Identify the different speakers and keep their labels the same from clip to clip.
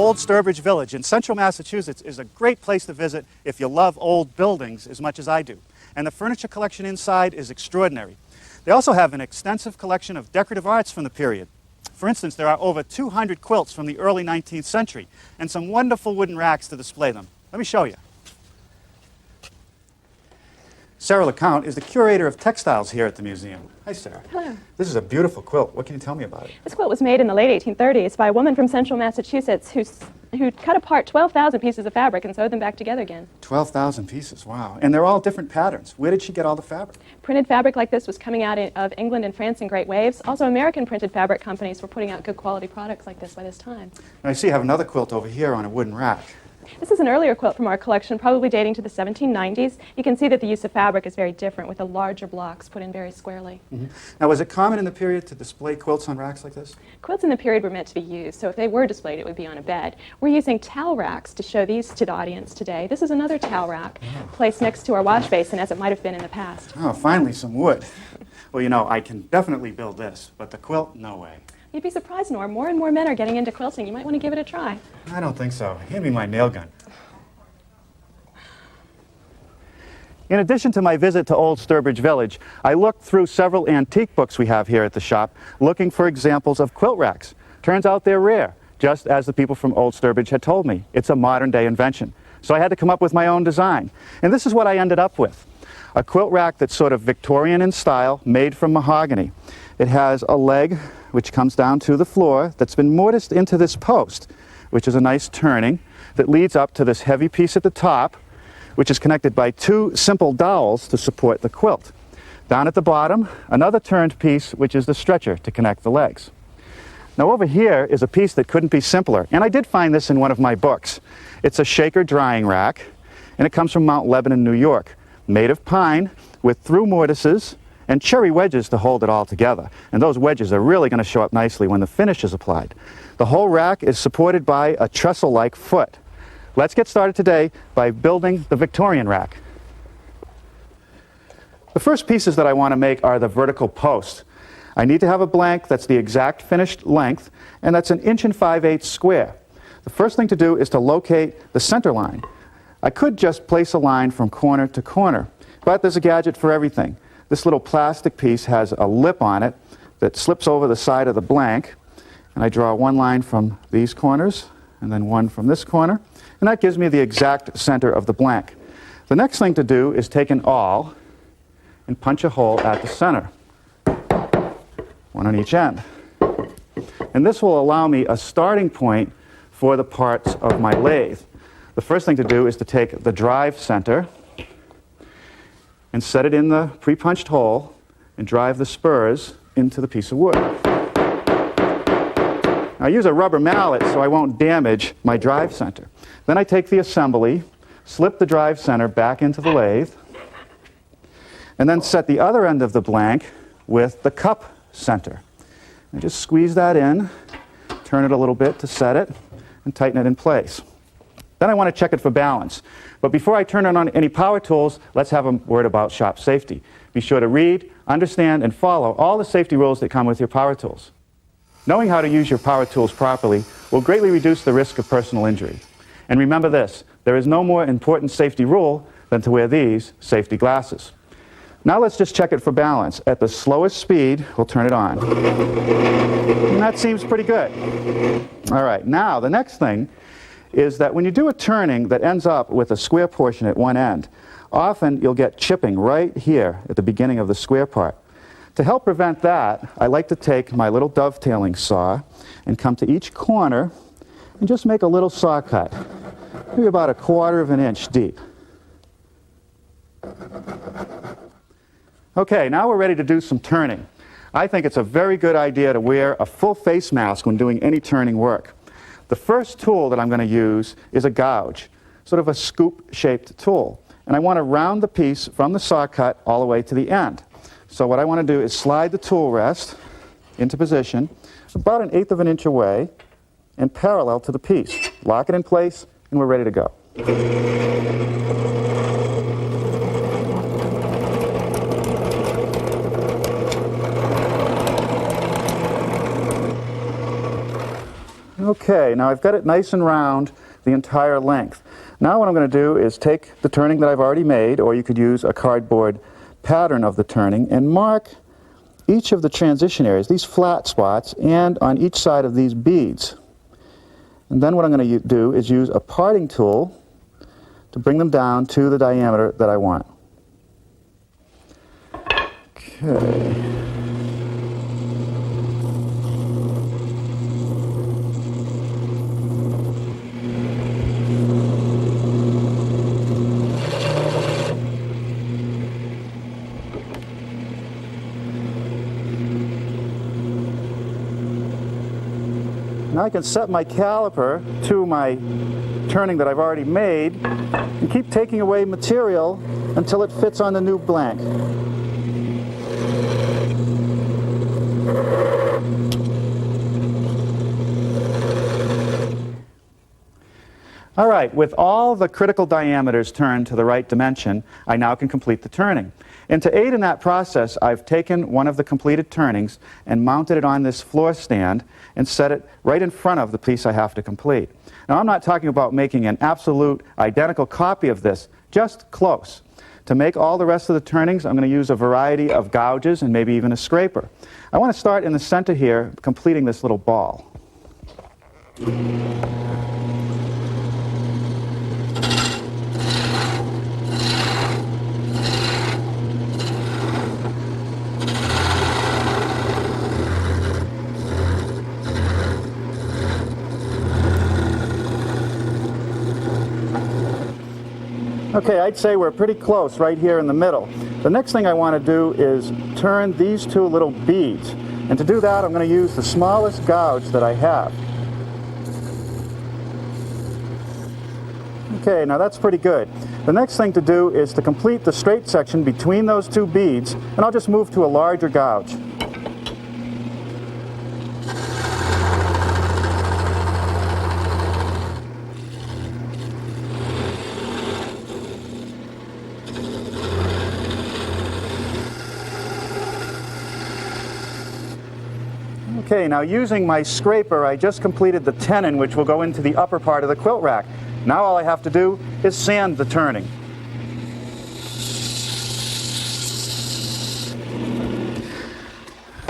Speaker 1: Old Sturbridge Village in central Massachusetts is a great place to visit if you love old buildings as much as I do. And the furniture collection inside is extraordinary. They also have an extensive collection of decorative arts from the period. For instance, there are over 200 quilts from the early 19th century and some wonderful wooden racks to display them. Let me show you. Sarah LeCount is the curator of textiles here at the museum. Hi, Sarah.
Speaker 2: Hello.
Speaker 1: This is a beautiful quilt. What can you tell me about it?
Speaker 2: This quilt was made in the late 1830s by a woman from central Massachusetts who cut apart 12,000 pieces of fabric and sewed them back together again.
Speaker 1: 12,000 pieces, wow. And they're all different patterns. Where did she get all the fabric?
Speaker 2: Printed fabric like this was coming out of England and France in great waves. Also, American printed fabric companies were putting out good quality products like this by this time.
Speaker 1: And I see you have another quilt over here on a wooden rack.
Speaker 2: This is an earlier quilt from our collection, probably dating to the 1790s. You can see that the use of fabric is very different, with the larger blocks put in very squarely.
Speaker 1: Mm-hmm. Now, was it common in the period to display quilts on racks like this?
Speaker 2: Quilts in the period were meant to be used, so if they were displayed, it would be on a bed. We're using towel racks to show these to the audience today. This is another towel rack placed next to our wash basin, as it might have been in the past.
Speaker 1: Oh, finally some wood. Well, you know, I can definitely build this, but the quilt, no way.
Speaker 2: You'd be surprised, Norm. More and more men are getting into quilting. You might want to give it a try.
Speaker 1: I don't think so. Hand me my nail gun. In addition to my visit to Old Sturbridge Village, I looked through several antique books we have here at the shop, looking for examples of quilt racks. Turns out they're rare, just as the people from Old Sturbridge had told me. It's a modern-day invention. So I had to come up with my own design. And this is what I ended up with. A quilt rack that's sort of Victorian in style, made from mahogany. It has a leg which comes down to the floor that's been mortised into this post, which is a nice turning that leads up to this heavy piece at the top, which is connected by two simple dowels to support the quilt. Down at the bottom, another turned piece, which is the stretcher to connect the legs. Now over here is a piece that couldn't be simpler, and I did find this in one of my books. It's a shaker drying rack, and it comes from Mount Lebanon, New York, made of pine with through mortises and cherry wedges to hold it all together. And those wedges are really going to show up nicely when the finish is applied. The whole rack is supported by a trestle-like foot. Let's get started today by building the Victorian rack. The first pieces that I want to make are the vertical posts. I need to have a blank that's the exact finished length, and that's 1 5/8 square. The first thing to do is to locate the center line. I could just place a line from corner to corner, but there's a gadget for everything. This little plastic piece has a lip on it that slips over the side of the blank, and I draw one line from these corners and then one from this corner, and that gives me the exact center of the blank. The next thing to do is take an awl and punch a hole at the center, one on each end. And this will allow me a starting point for the parts of my lathe. The first thing to do is to take the drive center and set it in the pre-punched hole and drive the spurs into the piece of wood. I use a rubber mallet so I won't damage my drive center. Then I take the assembly, slip the drive center back into the lathe, and then set the other end of the blank with the cup center. And just squeeze that in, turn it a little bit to set it, and tighten it in place. Then I want to check it for balance. But before I turn on any power tools, let's have a word about shop safety. Be sure to read, understand, and follow all the safety rules that come with your power tools. Knowing how to use your power tools properly will greatly reduce the risk of personal injury. And remember this, there is no more important safety rule than to wear these safety glasses. Now let's just check it for balance. At the slowest speed, we'll turn it on. And that seems pretty good. All right, now the next thing is that when you do a turning that ends up with a square portion at one end, often you'll get chipping right here at the beginning of the square part. To help prevent that, I like to take my little dovetailing saw and come to each corner and just make a little saw cut, maybe about 1/4 inch deep. Okay, now we're ready to do some turning. I think it's a very good idea to wear a full face mask when doing any turning work. The first tool that I'm going to use is a gouge, sort of a scoop-shaped tool. And I want to round the piece from the saw cut all the way to the end. So what I want to do is slide the tool rest into position about 1/8 inch away and parallel to the piece. Lock it in place, and we're ready to go. Okay, now I've got it nice and round the entire length. Now what I'm going to do is take the turning that I've already made, or you could use a cardboard pattern of the turning, and mark each of the transition areas, these flat spots, and on each side of these beads. And then what I'm going to do is use a parting tool to bring them down to the diameter that I want. Okay. Now I can set my caliper to my turning that I've already made and keep taking away material until it fits on the new blank. All right, with all the critical diameters turned to the right dimension, I now can complete the turning. And to aid in that process, I've taken one of the completed turnings and mounted it on this floor stand and set it right in front of the piece I have to complete. Now, I'm not talking about making an absolute identical copy of this, just close. To make all the rest of the turnings, I'm going to use a variety of gouges and maybe even a scraper. I want to start in the center here, completing this little ball. Okay, I'd say we're pretty close right here in the middle. The next thing I want to do is turn these two little beads. And to do that, I'm going to use the smallest gouge that I have. Okay, now that's pretty good. The next thing to do is to complete the straight section between those two beads, and I'll just move to a larger gouge. Okay, now using my scraper, I just completed the tenon, which will go into the upper part of the quilt rack. Now all I have to do is sand the turning.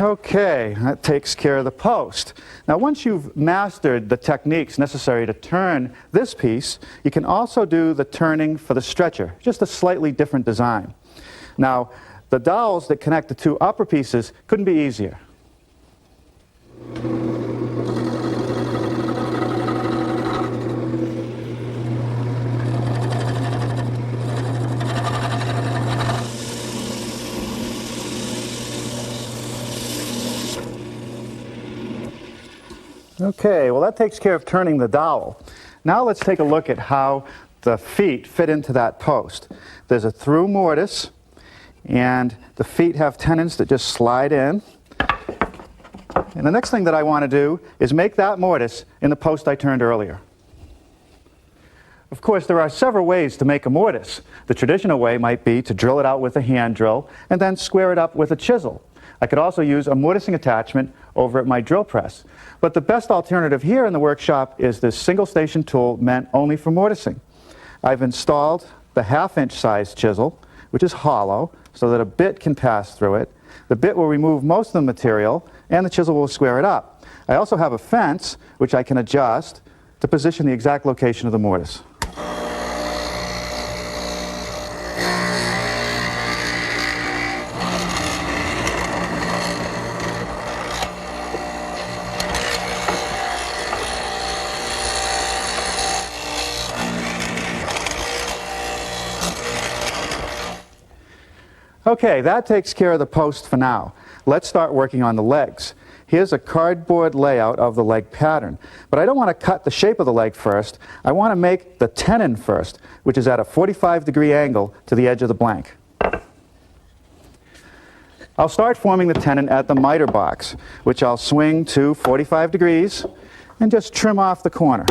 Speaker 1: Okay, that takes care of the post. Now once you've mastered the techniques necessary to turn this piece, you can also do the turning for the stretcher, just a slightly different design. Now, the dowels that connect the two upper pieces couldn't be easier. Okay, well that takes care of turning the dowel. Now let's take a look at how the feet fit into that post. There's a through mortise, and the feet have tenons that just slide in. And the next thing that I want to do is make that mortise in the post I turned earlier. Of course, there are several ways to make a mortise. The traditional way might be to drill it out with a hand drill and then square it up with a chisel. I could also use a mortising attachment over at my drill press. But the best alternative here in the workshop is this single station tool meant only for mortising. I've installed the 1/2-inch size chisel, which is hollow, so that a bit can pass through it. The bit will remove most of the material, and the chisel will square it up. I also have a fence, which I can adjust to position the exact location of the mortise. Okay, that takes care of the post for now. Let's start working on the legs. Here's a cardboard layout of the leg pattern. But I don't want to cut the shape of the leg first. I want to make the tenon first, which is at a 45-degree angle to the edge of the blank. I'll start forming the tenon at the miter box, which I'll swing to 45 degrees and just trim off the corner.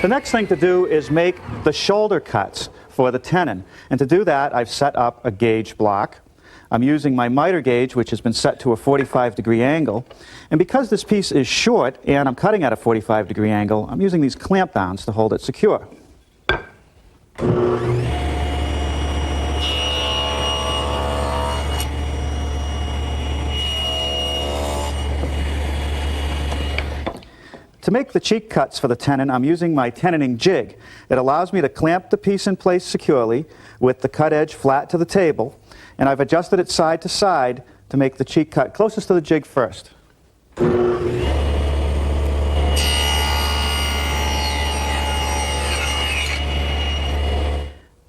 Speaker 1: The next thing to do is make the shoulder cuts for the tenon. And to do that, I've set up a gauge block. I'm using my miter gauge, which has been set to a 45-degree angle. And because this piece is short and I'm cutting at a 45-degree angle, I'm using these clamp downs to hold it secure. To make the cheek cuts for the tenon, I'm using my tenoning jig. It allows me to clamp the piece in place securely with the cut edge flat to the table, and I've adjusted it side to side to make the cheek cut closest to the jig first.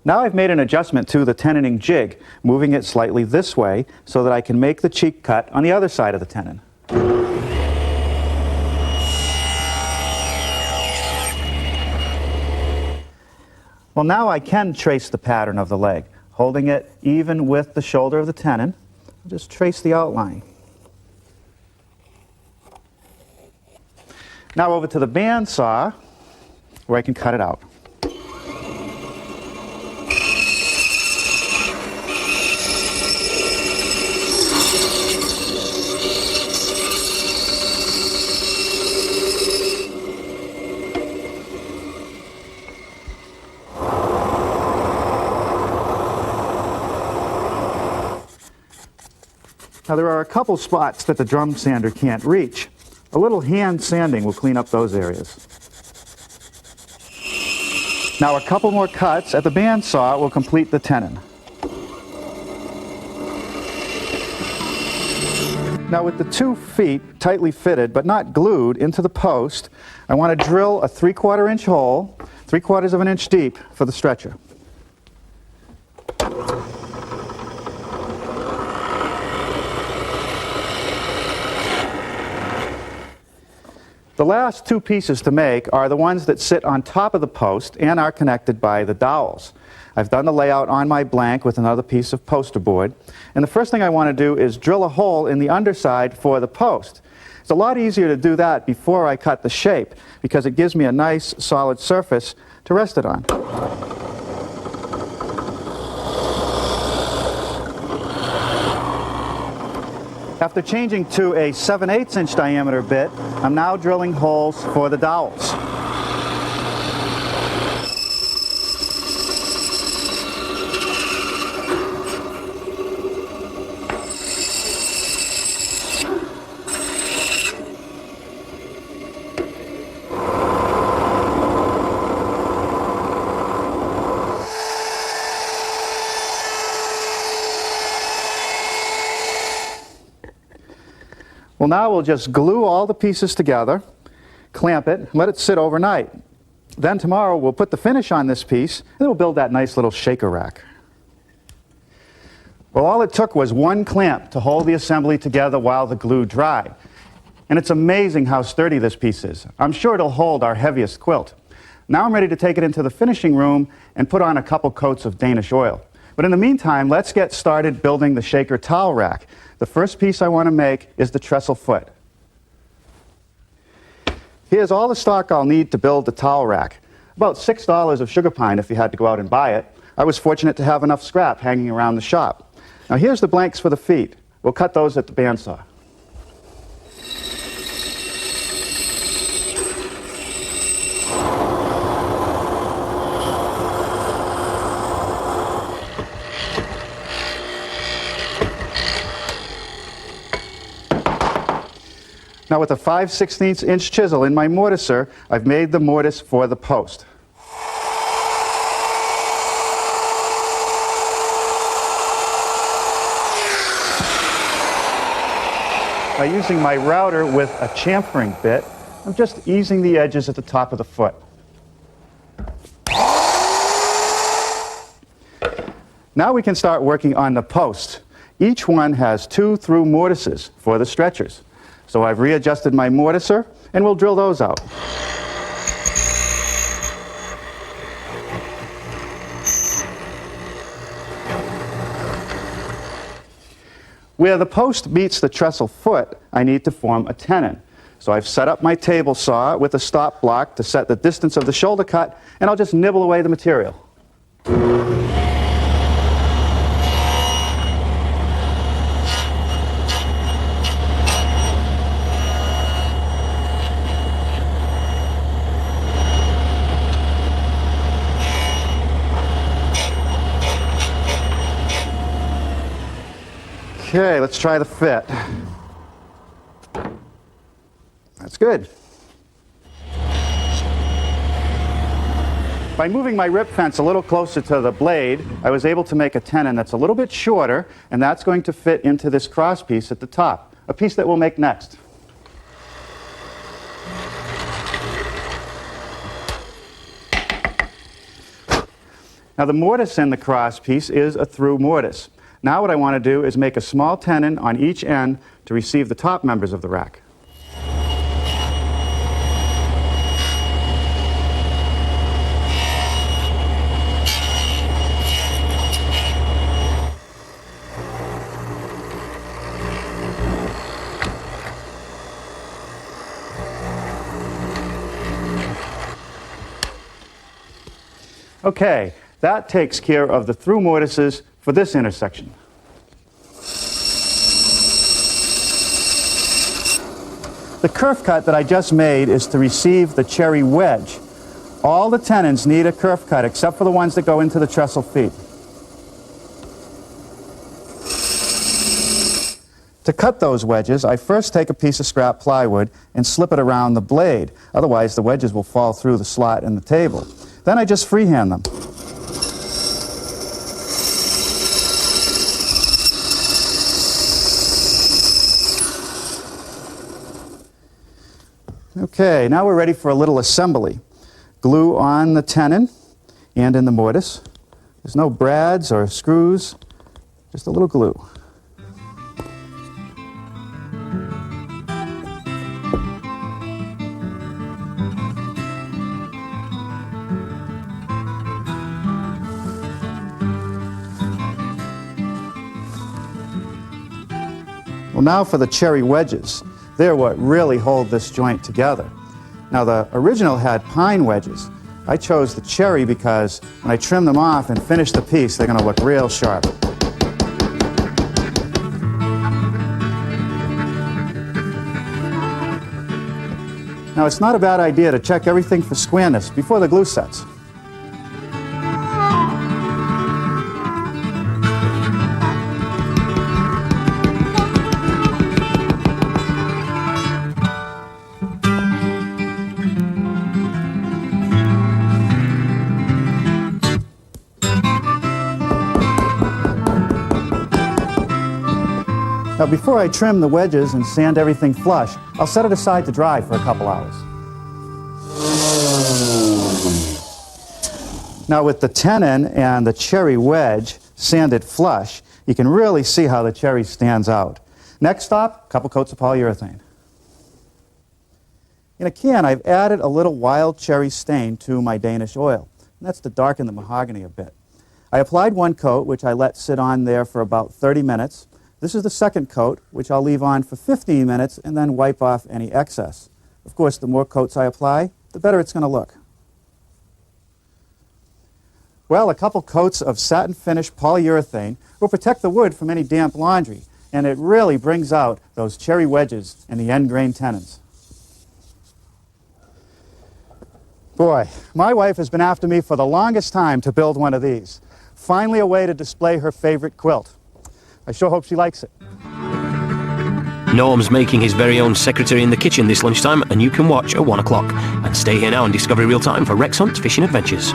Speaker 1: Now I've made an adjustment to the tenoning jig, moving it slightly this way so that I can make the cheek cut on the other side of the tenon. Well, now I can trace the pattern of the leg, holding it even with the shoulder of the tenon. I'll just trace the outline. Now over to the bandsaw, where I can cut it out. Now there are a couple spots that the drum sander can't reach. A little hand sanding will clean up those areas. Now a couple more cuts at the bandsaw will complete the tenon. Now with the 2 feet tightly fitted but not glued into the post, I want to drill a 3/4 inch hole, 3/4 of an inch deep for the stretcher. The last 2 pieces to make are the ones that sit on top of the post and are connected by the dowels. I've done the layout on my blank with another piece of poster board, and the first thing I want to do is drill a hole in the underside for the post. It's a lot easier to do that before I cut the shape because it gives me a nice solid surface to rest it on. After changing to a 7/8 inch diameter bit, I'm now drilling holes for the dowels. Well, now we'll just glue all the pieces together, clamp it, and let it sit overnight. Then tomorrow we'll put the finish on this piece, and then we'll build that nice little shaker rack. Well, all it took was 1 clamp to hold the assembly together while the glue dried. And it's amazing how sturdy this piece is. I'm sure it'll hold our heaviest quilt. Now I'm ready to take it into the finishing room and put on a couple coats of Danish oil. But in the meantime, let's get started building the shaker towel rack. The first piece I want to make is the trestle foot. Here's all the stock I'll need to build the towel rack. About $6 of sugar pine if you had to go out and buy it. I was fortunate to have enough scrap hanging around the shop. Now here's the blanks for the feet. We'll cut those at the bandsaw. Now with a 5/16 inch chisel in my mortiser, I've made the mortise for the post. By using my router with a chamfering bit, I'm just easing the edges at the top of the foot. Now we can start working on the post. Each one has 2 through mortises for the stretchers. So I've readjusted my mortiser, and we'll drill those out. Where the post meets the trestle foot, I need to form a tenon. So I've set up my table saw with a stop block to set the distance of the shoulder cut, and I'll just nibble away the material. Okay, let's try the fit. That's good. By moving my rip fence a little closer to the blade, I was able to make a tenon that's a little bit shorter, and that's going to fit into this cross piece at the top, a piece that we'll make next. Now the mortise in the cross piece is a through mortise. Now what I want to do is make a small tenon on each end to receive the top members of the rack. Okay, that takes care of the through mortises for this intersection. The kerf cut that I just made is to receive the cherry wedge. All the tenons need a kerf cut except for the ones that go into the trestle feet. To cut those wedges, I first take a piece of scrap plywood and slip it around the blade. Otherwise, the wedges will fall through the slot in the table. Then I just freehand them. Okay, now we're ready for a little assembly. Glue on the tenon and in the mortise. There's no brads or screws, just a little glue. Well, now for the cherry wedges. They're what really hold this joint together. Now, the original had pine wedges. I chose the cherry because when I trim them off and finish the piece, they're going to look real sharp. Now, it's not a bad idea to check everything for squareness before the glue sets. Now, before I trim the wedges and sand everything flush, I'll set it aside to dry for a couple hours. Now, with the tenon and the cherry wedge sanded flush, you can really see how the cherry stands out. Next stop, a couple coats of polyurethane. In a can, I've added a little wild cherry stain to my Danish oil. And that's to darken the mahogany a bit. I applied one coat, which I let sit on there for about 30 minutes. This is the second coat, which I'll leave on for 15 minutes and then wipe off any excess. Of course, the more coats I apply, the better it's going to look. Well, a couple coats of satin finish polyurethane will protect the wood from any damp laundry, and it really brings out those cherry wedges and the end grain tenons. Boy, my wife has been after me for the longest time to build one of these. Finally a way to display her favorite quilt. I sure hope she likes it.
Speaker 3: Norm's making his very own secretary in the kitchen this lunchtime, and you can watch at 1 o'clock. And stay here now on Discovery Real Time for Rex Hunt Fishing Adventures.